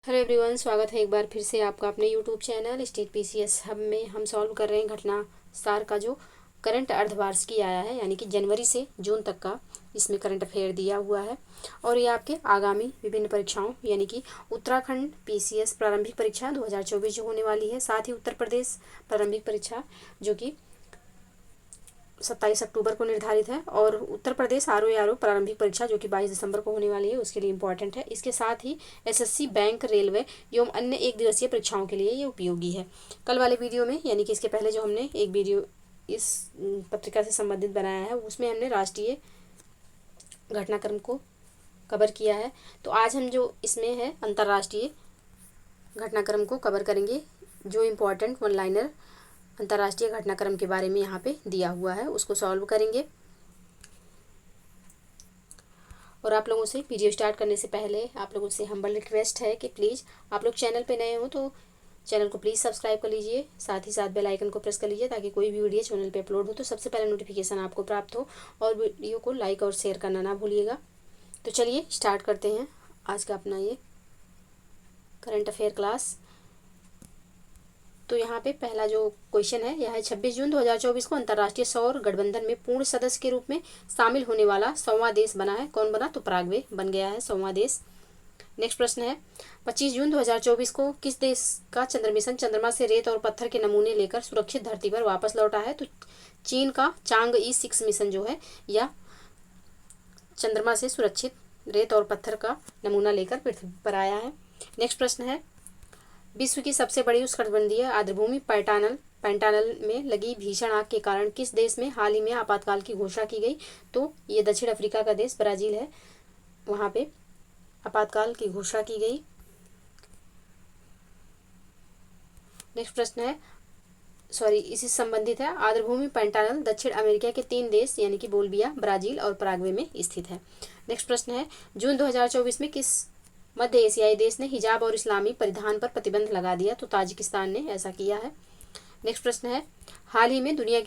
Hello everyone, स्वागत है एक बार फिर से आपका अपने YouTube channel state PCS hub में। हम सॉल्व कर रहे हैं घटना सार का जो करंट अर्धवार्षिकी आया है, यानी कि जनवरी से जून तक का इसमें करंट अफेयर दिया हुआ है। और ये आपके आगामी विभिन्न परीक्षाओं यानी कि उत्तराखंड पीसीएस प्रारंभिक परीक्षा 2024 जो होने वाली है, साथ ही उत्तर प्रदेश प्रारंभिक परीक्षा जो कि 27 अक्टूबर को निर्धारित है, और उत्तर प्रदेश आरओ प्रारंभिक परीक्षा जो कि 22 दिसंबर को होने वाली है, उसके लिए इम्पॉर्टेंट है। इसके साथ ही एसएससी, बैंक, रेलवे एवं अन्य एक दिवसीय परीक्षाओं के लिए ये उपयोगी है। कल वाले वीडियो में यानी कि इसके पहले जो हमने एक वीडियो इस पत्रिका से संबंधित बनाया है, उसमें हमने राष्ट्रीय घटनाक्रम को कवर किया है। तो आज हम जो इसमें है अंतर्राष्ट्रीय घटनाक्रम को कवर करेंगे। जो इम्पोर्टेंट वन लाइनर अंतर्राष्ट्रीय घटनाक्रम के बारे में यहाँ पे दिया हुआ है उसको सॉल्व करेंगे। और आप लोगों से वीडियो स्टार्ट करने से पहले आप लोगों से हम्बल रिक्वेस्ट है कि प्लीज़ आप लोग चैनल पे नए हो तो चैनल को प्लीज़ सब्सक्राइब कर लीजिए, साथ ही साथ बेल आइकन को प्रेस कर लीजिए ताकि कोई भी वीडियो चैनल पे अपलोड हो तो सबसे पहले नोटिफिकेशन आपको प्राप्त हो। और वीडियो को लाइक और शेयर करना ना भूलिएगा। तो चलिए स्टार्ट करते हैं आज का अपना ये करंट अफेयर क्लास। तो यहाँ पे पहला जो क्वेश्चन है यह है 26 जून 2024 को अंतर्राष्ट्रीय सौर गठबंधन में पूर्ण सदस्य के रूप में शामिल होने वाला 100वां देश बना है। कौन बना? तो पराग्वे बन गया है 100वां देश। नेक्स्ट प्रश्न है 25 जून 2024 को किस देश का चंद्र मिशन चंद्रमा से रेत और पत्थर के नमूने लेकर सुरक्षित धरती पर वापस लौटा है? तो चीन का चांग-ई 6 मिशन जो है यह चंद्रमा से सुरक्षित रेत और पत्थर का नमूना लेकर पृथ्वी पर आया है। नेक्स्ट प्रश्न है विश्व की सबसे बड़ी उष्णकटिबंधीय आर्द्रभूमि पैंटानल में लगी भीषण आग के कारण किस देश में हाल ही में आपातकाल की घोषणा की गई? तो ये दक्षिण अफ्रीका का देश ब्राज़ील है, वहाँ पे आपातकाल की घोषणा की गई। नेक्स्ट प्रश्न है इसी संबंधित है आर्द्रभूमि पैंटानल दक्षिण अमेरिका के 3 देश यानी कि बोल्विया, ब्राज़ील और पराग्वे में स्थित है। नेक्स्ट प्रश्न है जून 2024 में किस मध्य एशियाई देश ने हिजाब और इस्लामी परिधान पर प्रतिबंध लगा दिया? तो ताजिकिस्तान ने ऐसा किया है। नेक्स्ट प्रश्न है हाल ही में दुनिया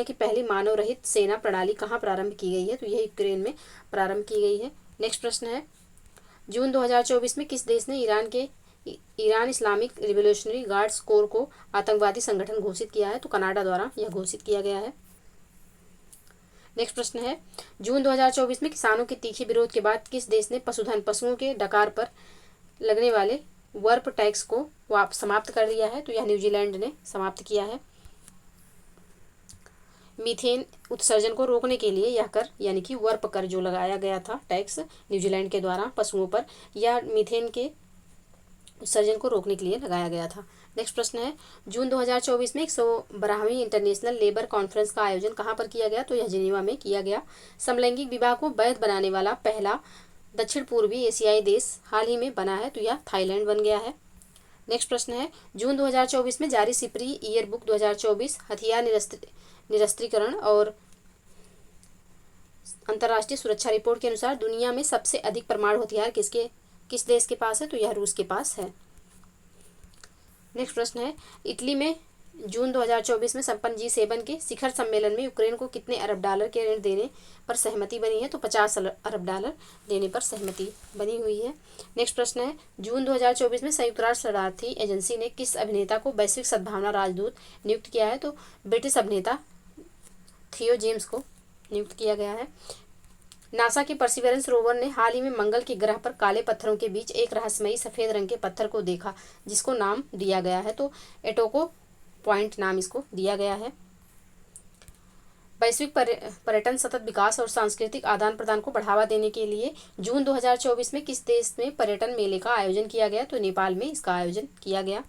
की पहली मानव रहित सेना प्रणाली कहाँ प्रारंभ की गई है? तो यह यूक्रेन में प्रारंभ की गई है। नेक्स्ट प्रश्न है जून 2024 में किस देश ने Iran Islamic revolutionary guards core को आतंकवादी संगठन घोषित किया है? तो कनाडा द्वारा यह घोषित किया गया है। नेक्स्ट प्रश्न है जून 2024 में किसानों के तीखे विरोध के बाद किस देश ने पशुओं के डकार पर लगने वाले वर्प टैक्स को समाप्त कर दिया है? तो यह न्यूजीलैंड ने समाप्त किया है। मीथेन उत्सर्जन को रोकने के लिए यह कर यानी कि वर्प कर जो लगाया गया था टैक्स न्यूजीलैंड के द्वारा पशुओं पर, यह मीथेन के उत्सर्जन को रोकने के लिए लगाया गया था। नेक्स्ट प्रश्न है जून 2024 में 112वीं इंटरनेशनल लेबर कॉन्फ्रेंस का आयोजन कहाँ पर किया गया? तो यह जिनेवा में किया गया। समलैंगिक विवाह को वैध बनाने वाला पहला दक्षिण पूर्वी एशियाई देश हाल ही में बना है? तो यह थाईलैंड बन गया है। नेक्स्ट प्रश्न है जून 2024 में जारी सिपरी ईयर बुक 2024 हथियार निरस्त्रीकरण और अंतर्राष्ट्रीय सुरक्षा रिपोर्ट के अनुसार दुनिया में सबसे अधिक परमाणु हथियार किस देश के पास है? तो यह रूस के पास है। नेक्स्ट प्रश्न है इटली में जून 2024 में संपन्न G7 के शिखर सम्मेलन में यूक्रेन को कितने अरब डॉलर के ऋण देने पर सहमति बनी है? तो 50 अरब डॉलर देने पर सहमति बनी हुई है। नेक्स्ट प्रश्न है जून 2024 में संयुक्त राष्ट्र शरणार्थी एजेंसी ने किस अभिनेता को वैश्विक सद्भावना राजदूत नियुक्त किया है? तो ब्रिटिश अभिनेता थियो जेम्स को नियुक्त किया गया है। नासा के परसिवरेंस रोवर ने हाल ही में मंगल के ग्रह पर काले पत्थरों के बीच एक रहस्यमयी सफ़ेद रंग के पत्थर को देखा जिसको नाम दिया गया है, तो एटोको पॉइंट नाम इसको दिया गया है। वैश्विक पर्यटन सतत विकास और सांस्कृतिक आदान प्रदान को बढ़ावा देने के लिए जून 2024 में किस देश में पर्यटन मेले का आयोजन किया गया? तो नेपाल में इसका आयोजन किया गया।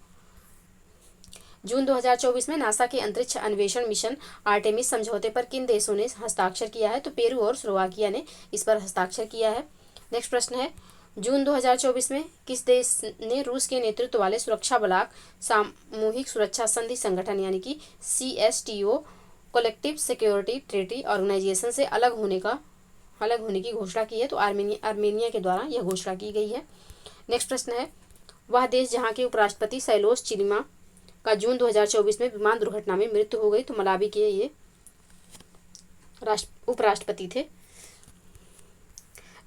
जून 2024 में नासा के अंतरिक्ष अन्वेषण मिशन आर्टेमिस समझौते पर किन देशों ने हस्ताक्षर किया है? तो पेरू और स्लोवाकिया ने इस पर हस्ताक्षर किया है। नेक्स्ट प्रश्न है जून 2024 में किस देश ने रूस के नेतृत्व वाले सुरक्षा ब्लॉक सामूहिक सुरक्षा संधि संगठन यानी कि CSTO collective security treaty organisation से अलग होने की घोषणा की है? तो आर्मेनिया के द्वारा यह घोषणा की गई है। नेक्स्ट प्रश्न है वह देश जहाँ के उपराष्ट्रपति सैलोस चिलिमा का जून 2024 में विमान दुर्घटना में मृत्यु हो गई? तो मलावी के ये उपराष्ट्रपति थे।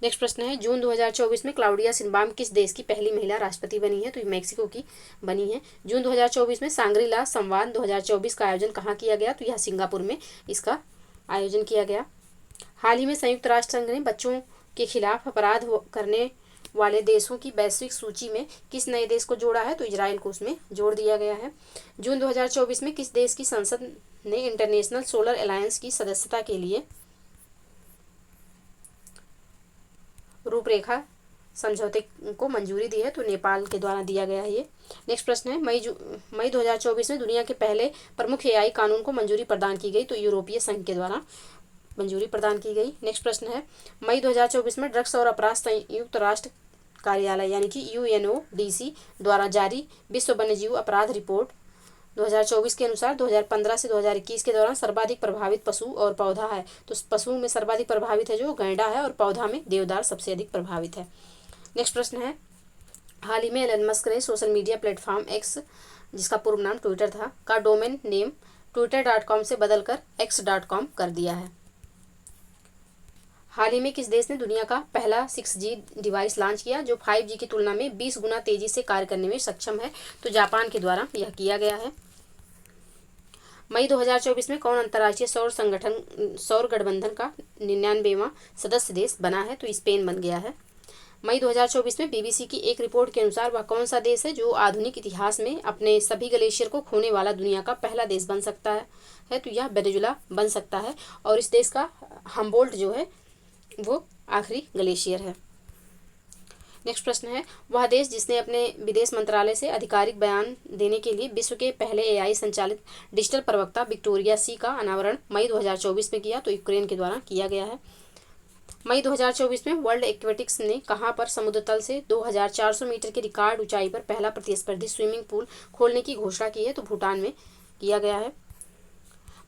नेक्स्ट प्रश्न है, जून 2024 में क्लाउडिया शिनबाम किस देश की पहली महिला राष्ट्रपति बनी है? तो ये मैक्सिको की बनी है। जून 2024 में सांग्री-ला संवाद 2024 का आयोजन कहाँ किया गया? तो यह सिंगापुर में इसका आयोजन किया गया। हाल ही में संयुक्त राष्ट्र संघ ने बच्चों के खिलाफ अपराध करने वाले देशों की वैश्विक सूची में किस नए देश को जोड़ा है? तो इजराइल को उसमें जोड़ दिया गया है। जून 2024 में किस देश की संसद ने इंटरनेशनल सोलर अलायंस की सदस्यता के लिए रूपरेखा समझौते को मंजूरी दी है? तो नेपाल के द्वारा दिया गया है ये। नेक्स्ट प्रश्न है, मई 2024 में दुनिया के पहले प्रमुख एआई कानून को मंजूरी प्रदान की गई? तो यूरोपीय संघ के द्वारा मंजूरी प्रदान की गई। नेक्स्ट प्रश्न है, मई 2024 में ड्रग्स और अपराध संयुक्त राष्ट्र कार्यालय यानी कि UNODC द्वारा जारी विश्व वन्यजीव अपराध रिपोर्ट 2024 के अनुसार 2015 से 2021 के दौरान सर्वाधिक प्रभावित पशु और पौधा है। तो पशु में सर्वाधिक प्रभावित है जो गैंडा है और पौधा में देवदार सबसे अधिक प्रभावित है। नेक्स्ट प्रश्न है, हाल ही में एलन मस्क ने सोशल मीडिया प्लेटफॉर्म एक्स, जिसका पूर्व नाम ट्विटर था, का डोमेन नेम twitter.com से बदलकर x.com कर दिया है। हाल ही में किस देश ने दुनिया का पहला 6G डिवाइस लॉन्च किया जो 5G की तुलना में 20 गुना तेजी से कार्य करने में सक्षम है? तो जापान के द्वारा यह किया गया है। मई 2024 में कौन अंतर्राष्ट्रीय सौर गठबंधन का 99वां सदस्य देश बना है? तो स्पेन बन गया है। मई 2024 में BBC की एक रिपोर्ट के अनुसार वह कौन सा देश है जो आधुनिक इतिहास में अपने सभी ग्लेशियर को खोने वाला दुनिया का पहला देश बन सकता है? तो यह वेनेजुला बन सकता है और इस देश का हम्बोल्ट जो है वो आखिरी ग्लेशियर है। नेक्स्ट प्रश्न है, वह देश जिसने अपने विदेश मंत्रालय से आधिकारिक बयान देने के लिए विश्व के पहले AI संचालित डिजिटल प्रवक्ता विक्टोरिया सी का अनावरण मई 2024 में किया? तो यूक्रेन के द्वारा किया गया है। मई 2024 में वर्ल्ड एक्वेटिक्स ने कहां पर समुद्र तल से 2400 मीटर की रिकॉर्ड ऊंचाई पर पहला प्रतिस्पर्धी स्विमिंग पूल खोलने की घोषणा की है? तो भूटान में किया गया है।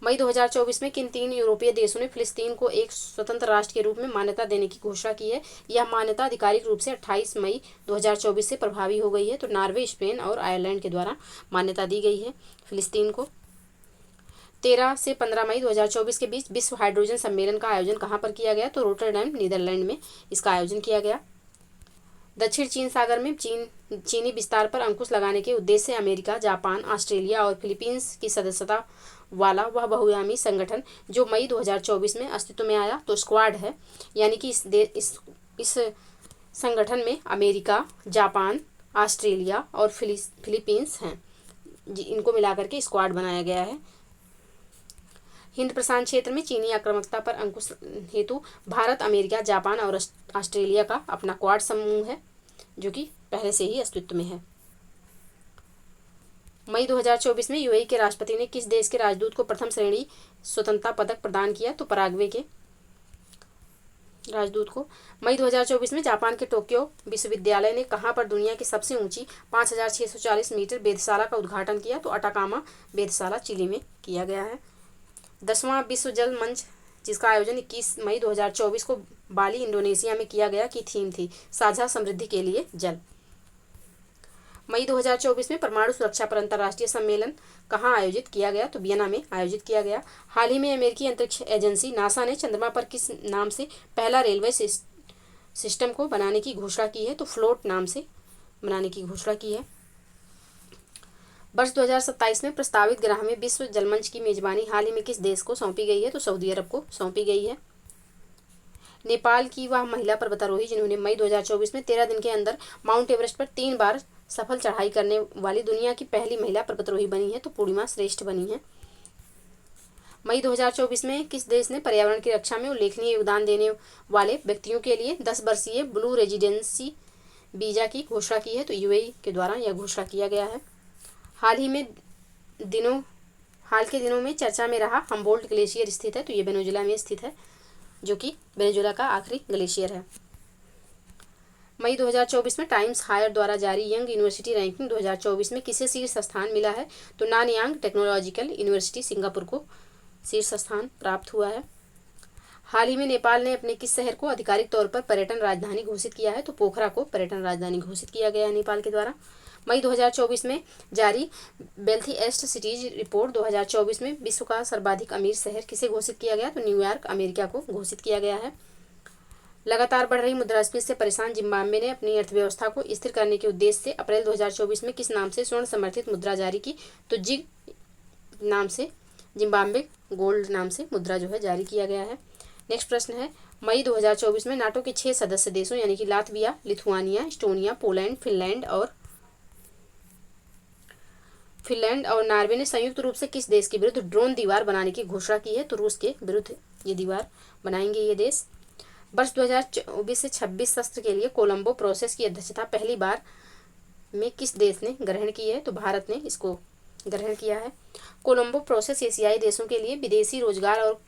मई 2024 में किन 3 यूरोपीय देशों ने फिलिस्तीन को एक स्वतंत्र राष्ट्र के रूप में मान्यता देने की घोषणा की है? यह मान्यता आधिकारिक रूप से 28 मई 2024 से प्रभावी हो गई है। तो नॉर्वे, स्पेन और आयरलैंड के द्वारा मान्यता दी गई है फिलिस्तीन को। 13 से 15 मई 2024 के बीच विश्व हाइड्रोजन सम्मेलन का आयोजन कहाँ पर किया गया? तो रोटरडैम, नीदरलैंड में इसका आयोजन किया गया। दक्षिण चीन सागर में चीनी विस्तार पर अंकुश लगाने के उद्देश्य से अमेरिका, जापान, ऑस्ट्रेलिया और फिलीपींस की सदस्यता वाला वह बहुआयामी संगठन जो मई 2024 में अस्तित्व में आया तो स्क्वाड है, यानी कि इस संगठन में अमेरिका, जापान, ऑस्ट्रेलिया और फिलीपींस हैं, इनको मिलाकर के स्क्वाड बनाया गया है। हिंद प्रशांत क्षेत्र में चीनी आक्रामकता पर अंकुश हेतु भारत, अमेरिका, जापान और ऑस्ट्रेलिया का अपना क्वाड समूह है जो कि पहले से ही अस्तित्व में है। मई 2024 में UAE के राष्ट्रपति ने किस देश के राजदूत को प्रथम श्रेणी स्वतंत्रता पदक प्रदान किया? तो पराग्वे के राजदूत को। मई 2024 में जापान के टोक्यो विश्वविद्यालय ने कहां पर दुनिया की सबसे ऊंची 5640 मीटर वेधशाला का उद्घाटन किया? तो अटाकामा वेधशाला, चिली में किया गया है। 10वां विश्व जल मंच, जिसका आयोजन 21 मई 2024 को बाली, इंडोनेशिया में किया गया, की थीम थी साझा समृद्धि के लिए जल। मई 2024 में परमाणु सुरक्षा पर अंतर्राष्ट्रीय सम्मेलन कहाँ आयोजित किया गया? तो वियना में आयोजित किया गया। हाल ही में अमेरिकी अंतरिक्ष एजेंसी नासा ने चंद्रमा पर किस नाम से पहला रेलवे सिस्टम को बनाने की घोषणा की है? तो फ्लोट नाम से बनाने की घोषणा की है। वर्ष 2027 में प्रस्तावित ग्रह में विश्व जलमंच की मेजबानी हाल ही में किस देश को सौंपी गई है? तो सऊदी अरब को सौंपी गई है। नेपाल की वह महिला पर्वतारोही जिन्होंने मई 2024 में 13 दिन के अंदर माउंट एवरेस्ट पर 3 बार सफल चढ़ाई करने वाली दुनिया की पहली महिला पर्वतारोही बनी है? तो पूर्णिमा श्रेष्ठ बनी है। मई 2024 में किस देश ने पर्यावरण की रक्षा में उल्लेखनीय योगदान देने वाले व्यक्तियों के लिए 10 वर्षीय ब्लू रेजिडेंसी वीजा की घोषणा की है? तो UAE के द्वारा यह घोषणा किया गया है। हाल के दिनों में चर्चा में रहा हम्बोल्ट ग्लेशियर स्थित है? तो ये वेनेजुला में स्थित है, जो कि वेनेजुला का आखिरी ग्लेशियर है। मई 2024 में टाइम्स हायर द्वारा जारी यंग यूनिवर्सिटी रैंकिंग 2024 में किसे शीर्ष स्थान मिला है? तो नानयांग टेक्नोलॉजिकल यूनिवर्सिटी सिंगापुर को शीर्ष स्थान प्राप्त हुआ है। हाल ही में नेपाल ने अपने किस शहर को आधिकारिक तौर पर पर्यटन राजधानी घोषित किया है? तो पोखरा को पर्यटन राजधानी घोषित किया गया है नेपाल के द्वारा। मई 2024 में जारी वेल्थीएस्ट सिटीज रिपोर्ट 2024 में विश्व का सर्वाधिक अमीर शहर किसे घोषित किया गया? तो न्यूयॉर्क, अमेरिका को घोषित किया गया है। लगातार बढ़ रही मुद्रास्फीति से परेशान जिम्बाब्वे ने अपनी अर्थव्यवस्था को स्थिर करने के उद्देश्य से अप्रैल 2024 में किस नाम से स्वर्ण समर्थित मुद्रा जारी की? तो जिग नाम से, जिम्बाब्वे गोल्ड नाम से मुद्रा जो है जारी किया गया है। नेक्स्ट प्रश्न है, मई 2024 में नाटो के 6 सदस्य देशों यानी कि Latvia, Lithuania, Estonia, Poland, Finland और नॉर्वे ने संयुक्त रूप से किस देश के विरुद्ध ड्रोन दीवार बनाने की घोषणा की है? तो रूस के विरुद्ध ये दीवार बनाएंगे ये देश। वर्ष 2024 से 26 सत्र के लिए कोलंबो प्रोसेस की अध्यक्षता पहली बार में किस देश ने ग्रहण की है? तो भारत ने इसको ग्रहण किया है। कोलंबो प्रोसेस एशियाई देशों के लिए विदेशी रोजगार और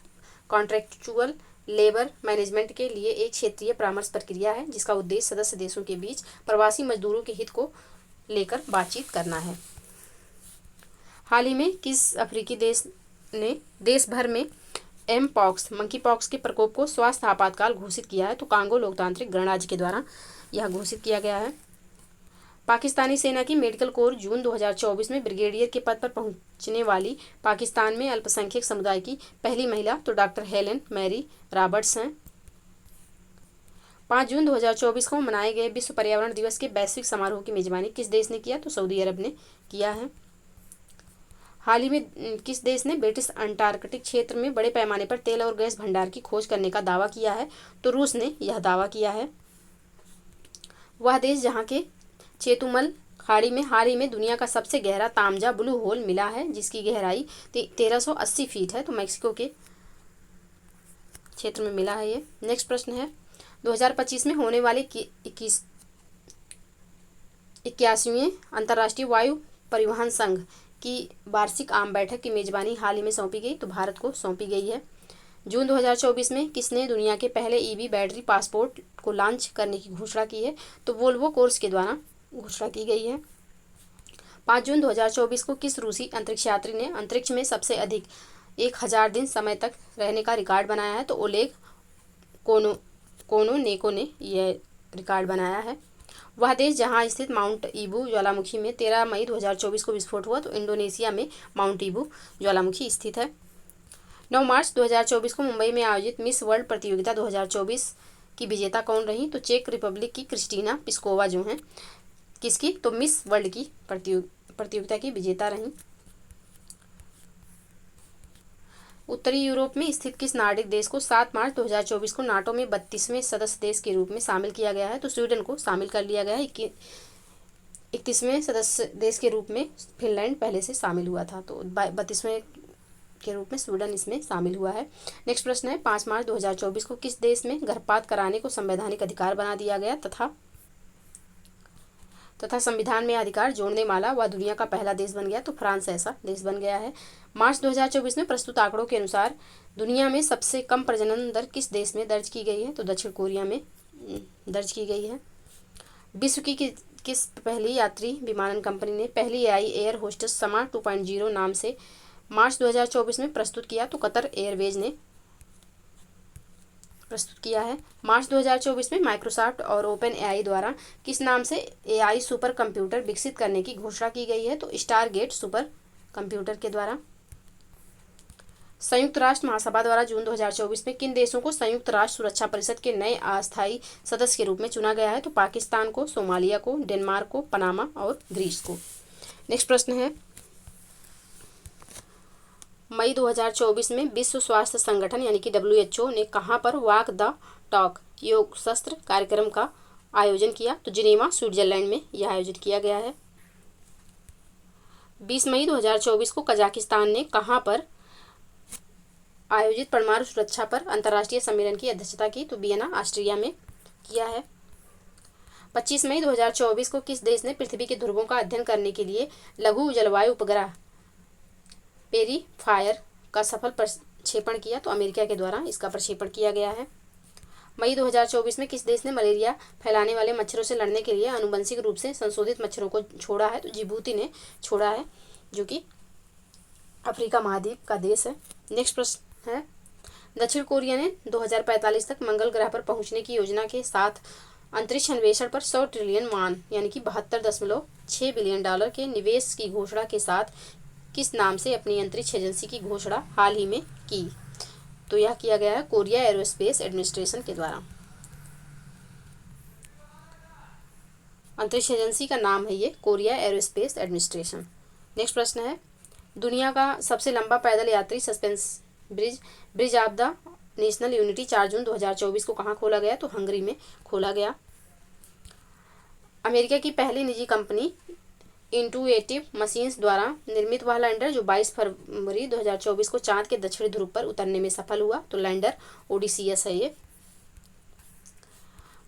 कॉन्ट्रेक्चुअल लेबर मैनेजमेंट के लिए एक क्षेत्रीय परामर्श प्रक्रिया है जिसका उद्देश्य सदस्य देशों के बीच प्रवासी मजदूरों के हित को लेकर बातचीत करना है। हाल ही में किस अफ्रीकी देश ने देश भर में मंकी पॉक्स के प्रकोप को स्वास्थ्य आपातकाल घोषित किया है? तो कांगो लोकतांत्रिक गणराज्य के द्वारा यह घोषित किया गया है। पाकिस्तानी सेना की मेडिकल कोर जून 2024 में ब्रिगेडियर के पद पर पहुंचने वाली पाकिस्तान में अल्पसंख्यक समुदाय की पहली महिला तो डॉक्टर हेलेन मैरी रॉबर्ट्स हैं। 5 जून 2024 को मनाए गए विश्व पर्यावरण दिवस के वैश्विक समारोह की मेजबानी किस देश ने किया? तो सऊदी अरब ने किया है। हाल ही में किस देश ने ब्रिटिश अंटार्कटिक क्षेत्र में बड़े पैमाने पर तेल और गैस भंडार की खोज करने का दावा किया है? तो रूस ने यह दावा किया है। वह देश जहां के चेतुमल खाड़ी में हाल ही में दुनिया का सबसे गहरा तामजा ब्लू होल मिला है जिसकी गहराई 1380 फीट है, तो मैक्सिको के क्षेत्र में मिला है ये। नेक्स्ट प्रश्न है, 2025 में होने वाले 81वें अंतर्राष्ट्रीय वायु परिवहन संघ की वार्षिक आम बैठक की मेजबानी हाल ही में सौंपी गई? तो भारत को सौंपी गई है। जून 2024 में किसने दुनिया के पहले ईवी बैटरी पासपोर्ट को लॉन्च करने की घोषणा की है? तो वोल्वो कोर्स के द्वारा घोषणा की गई है। 5 जून 2024 को किस रूसी अंतरिक्ष यात्री ने अंतरिक्ष में सबसे अधिक 1000 दिन समय तक रहने का रिकॉर्ड बनाया है? तो ओलेग कोनोनेको ने यह रिकॉर्ड बनाया है। वह देश जहां स्थित माउंट ईबू ज्वालामुखी में 13 मई 2024 को विस्फोट हुआ? तो इंडोनेशिया में माउंट ईबू ज्वालामुखी स्थित है। 9 मार्च 2024 को मुंबई में आयोजित मिस वर्ल्ड प्रतियोगिता 2024 की विजेता कौन रही? तो चेक रिपब्लिक की क्रिस्टीना पिस्कोवा जो हैं। किसकी? तो मिस वर्ल्ड की प्रतियोगिता की विजेता रहीं। उत्तरी यूरोप में स्थित किस नार्डिक देश को 7 मार्च 2024 को नाटो में 32वें सदस्य देश के रूप में शामिल किया गया है? तो स्वीडन को शामिल कर लिया गया है। 31वें सदस्य देश के रूप में फिनलैंड पहले से शामिल हुआ था, तो 32वें के रूप में स्वीडन इसमें शामिल हुआ है। नेक्स्ट प्रश्न है, 5 मार्च 2024 को किस देश में गर्भपात कराने को संवैधानिक अधिकार बना दिया गया तथा संविधान में अधिकार जोड़ने वाला वह दुनिया का पहला देश बन गया? तो फ्रांस ऐसा देश बन गया है। मार्च 2024 में प्रस्तुत आंकड़ों के अनुसार दुनिया में सबसे कम प्रजनन दर किस देश में दर्ज की गई है? तो दक्षिण कोरिया में दर्ज की गई है। विश्व की किस पहली यात्री विमानन कंपनी ने पहली एआई एयर होस्टेस समा 2.0 नाम से मार्च 2024 में प्रस्तुत किया? तो कतर एयरवेज ने प्रस्तुत किया है। मार्च 2024 में माइक्रोसॉफ्ट और ओपन एआई द्वारा किस नाम से एआई सुपर कंप्यूटर विकसित करने की घोषणा की गई है? तो स्टारगेट सुपर कंप्यूटर के द्वारा। संयुक्त राष्ट्र महासभा द्वारा जून 2024 में किन देशों को संयुक्त राष्ट्र सुरक्षा परिषद के नए अस्थायी सदस्य के रूप में चुना गया है? तो पाकिस्तान को, सोमालिया को, डेनमार्क को, पनामा और ग्रीस को। नेक्स्ट प्रश्न है, मई 2024 में विश्व स्वास्थ्य संगठन यानी कि WHO ने कहां पर वॉक द टॉक योग शस्त्र कार्यक्रम का आयोजन किया? तो जिनेवा स्विट्जरलैंड में यह आयोजित किया गया है। 20 मई 2024 को कजाकिस्तान ने कहां पर आयोजित परमाणु सुरक्षा पर अंतर्राष्ट्रीय सम्मेलन की अध्यक्षता की? तो वियना ऑस्ट्रिया में किया है। 25 मई 2024 को किस देश ने पृथ्वी के ध्रुवों का अध्ययन करने के लिए लघु जलवायु उपग्रह पेरीफायर का सफल प्रक्षेपण किया? तो अमेरिका के द्वारा इसका प्रक्षेपण किया गया है। मई 2024 में किस देश ने मलेरिया फैलाने वाले मच्छरों से लड़ने के लिए आनुवंशिक रूप से संशोधित मच्छरों को छोड़ा है? तो जिबूती ने छोड़ा है, जो कि अफ्रीका महाद्वीप का देश है। नेक्स्ट प्रश्न है, दक्षिण कोरिया ने 2045 तक मंगल ग्रह पर पहुंचने की योजना के साथ अंतरिक्ष अन्वेषण पर 100 ट्रिलियन वन यानी कि $72.6 बिलियन के निवेश की घोषणा के साथ किस नाम से अपनी अंतरिक्ष एजेंसी की घोषणा हाल ही में की? तो यह किया गया है कोरिया एरोस्पेस एडमिनिस्ट्रेशन के द्वारा। अंतरिक्ष एजेंसी का नाम है ये कोरिया एरोस्पेस एडमिनिस्ट्रेशन। नेक्स्ट प्रश्न है, दुनिया का सबसे लंबा पैदल यात्री suspense bridge bridge of the national unity 4 जून 2024 को कहाँ खोला गया? तो हंगरी में खोला गया। अमेरिका की पहली निजी कंपनी इंटुएटिव मशीन्स द्वारा निर्मित वह लैंडर जो 22 फरवरी 2024 को चांद के दक्षिणी ध्रुव पर उतरने में सफल हुआ, तो लैंडर ओडिसियस है ये।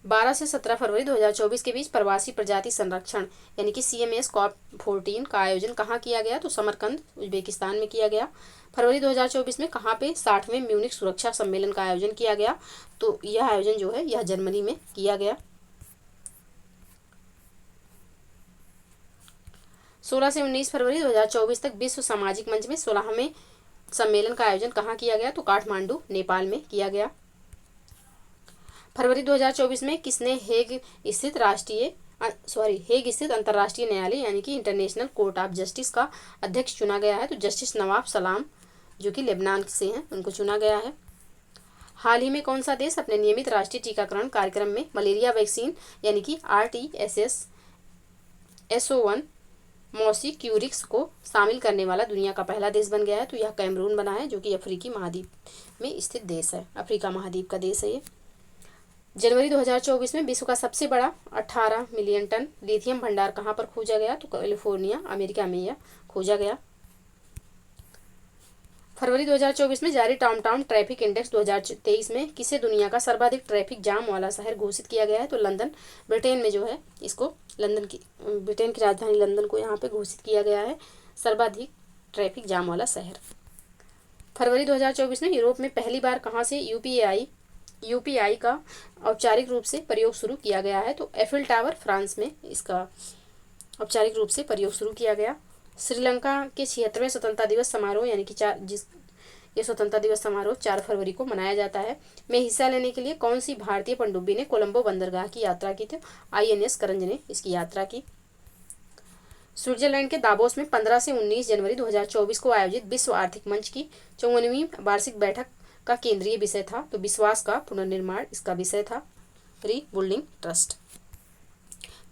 12 से 17 फरवरी 2024 के बीच प्रवासी प्रजाति संरक्षण यानी कि CMS COP14 का आयोजन कहाँ किया गया? तो समरकंद उज्बेकिस्तान में किया गया। फरवरी 2024 में कहाँ पे 60वें म्यूनिख सुरक्षा सम्मेलन का आयोजन किया गया? तो यह आयोजन जो है यह जर्मनी में किया गया। 16 से 19 फरवरी 2024 तक विश्व सामाजिक मंच में 16वें सम्मेलन का आयोजन कहाँ किया गया? तो काठमांडू नेपाल में किया गया। फरवरी 2024 में किसने हेग स्थित अंतर्राष्ट्रीय न्यायालय यानी कि इंटरनेशनल कोर्ट ऑफ जस्टिस का अध्यक्ष चुना गया है? तो जस्टिस नवाब सलाम जो कि लेबनान से हैं उनको चुना गया है। हाल ही में कौन सा देश अपने नियमित राष्ट्रीय टीकाकरण कार्यक्रम में मलेरिया वैक्सीन यानी कि RTS-SO1 मौसी क्यूरिक्स को शामिल करने वाला दुनिया का पहला देश बन गया है? तो यह कैमरून बना है जो कि अफ्रीकी महाद्वीप में स्थित देश है, अफ्रीका महाद्वीप का देश है ये। जनवरी 2024 में विश्व का सबसे बड़ा 18 मिलियन टन लिथियम भंडार कहाँ पर खोजा गया? तो कैलिफोर्निया अमेरिका में यह खोजा गया। फरवरी 2024 में जारी टाउन ट्रैफिक इंडेक्स 2023 में किसे दुनिया का सर्वाधिक ट्रैफिक जाम वाला शहर घोषित किया गया है? तो लंदन, ब्रिटेन में जो है इसको ब्रिटेन की राजधानी लंदन को यहाँ पे घोषित किया गया है सर्वाधिक ट्रैफिक जाम वाला शहर। फरवरी 2024 में यूरोप में पहली बार कहाँ से UPI का औपचारिक रूप से प्रयोग शुरू किया गया है? तो एफिल टावर फ्रांस में इसका औपचारिक रूप से प्रयोग शुरू किया गया। श्रीलंका के 76वें स्वतंत्रता दिवस समारोह यानी कि ये स्वतंत्रता दिवस समारोह 4 फरवरी को मनाया जाता है में हिस्सा लेने के लिए कौन सी भारतीय पनडुब्बी ने कोलंबो बंदरगाह की यात्रा की थी? INS करंज ने इसकी यात्रा की। स्विट्जरलैंड के दावोस में 15 से 19 जनवरी 2024 को आयोजित विश्व आर्थिक मंच की 54वीं वार्षिक बैठक का केंद्रीय विषय था? तो विश्वास का पुनर्निर्माण इसका विषय था, रीबिल्डिंग ट्रस्ट।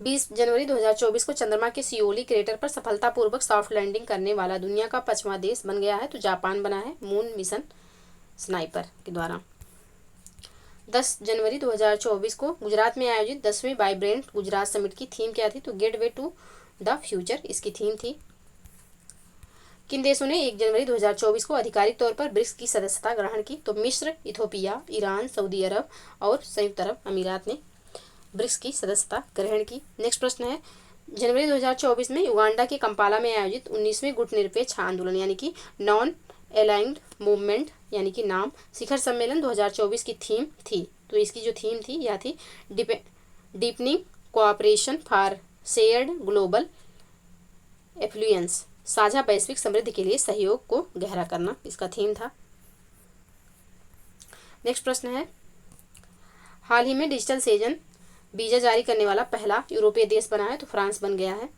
20 जनवरी 2024 को चंद्रमा के सियोली क्रेटर पर सफलतापूर्वक सॉफ्ट लैंडिंग करने वाला दुनिया का 5वां देश बन गया है? तो जापान बना है मून मिशन स्नाइपर के द्वारा। 10 जनवरी 2024 को गुजरात में आयोजित 10वें वाइब्रेंट गुजरात समिट की थीम क्या थी? तो गेटवे टू द फ्यूचर इसकी थीम थी। किन देशों ने 1 जनवरी 2024 को आधिकारिक तौर पर ब्रिक्स की सदस्यता ग्रहण की? तो मिस्र, इथोपिया, ईरान, सऊदी अरब और संयुक्त अरब अमीरात ने ब्रिक्स की सदस्यता ग्रहण की। नेक्स्ट प्रश्न है, जनवरी 2024 में युगांडा के कंपाला में आयोजित 19वें गुटनिरपेक्ष आंदोलन यानी कि नॉन अलाइंड मूवमेंट यानी कि नाम शिखर सम्मेलन 2024 की थीम थी? तो इसकी जो थीम थी यह थी deepening cooperation for shared global affluence, साझा वैश्विक समृद्धि के लिए सहयोग को गहरा करना इसका थीम था। नेक्स्ट प्रश्न है, हाल ही में डिजिटल सेजन वीजा जारी करने वाला पहला यूरोपीय देश बना है? तो फ्रांस बन गया है।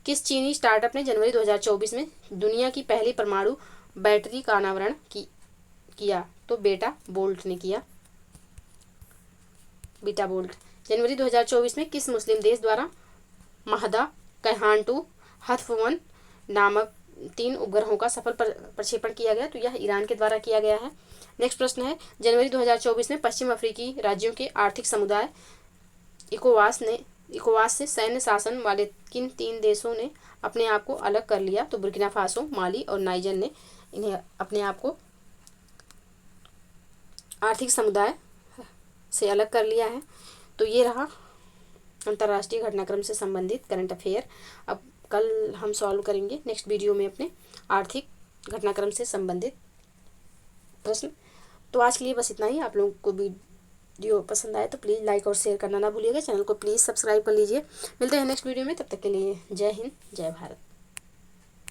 किस चीनी स्टार्टअप ने जनवरी 2024 में दुनिया की पहली परमाणु बैटरी का अनावरण किया? तो बीटा बोल्ट ने किया, बीटा बोल्ट। जनवरी 2024 में किस मुस्लिम देश द्वारा महदा कैहानटू हथफ-1 नामक 3 उपग्रहों का सफल प्रक्षेपण किया गया? तो यह ईरान के द्वारा किया गया है। नेक्स्ट प्रश्न है, जनवरी 2024 में पश्चिम अफ्रीकी राज्यों के आर्थिक समुदाय इकोवास से सैन्य शासन वाले किन 3 देशों ने अपने आप को अलग कर लिया? तो बुर्किना फासो, माली और नाइजर ने इन्हें अपने आप को आर्थिक समुदाय से अलग कर लिया है। तो ये रहा अंतर्राष्ट्रीय घटनाक्रम से संबंधित करंट अफेयर। अब कल हम सॉल्व करेंगे नेक्स्ट वीडियो में अपने आर्थिक घटनाक्रम से संबंधित प्रश्न। तो आज के लिए बस इतना ही। आप लोगों को वीडियो पसंद आए तो प्लीज़ लाइक और शेयर करना ना भूलिएगा। चैनल को प्लीज़ सब्सक्राइब कर लीजिए। मिलते हैं नेक्स्ट वीडियो में, तब तक के लिए जय हिंद, जय भारत।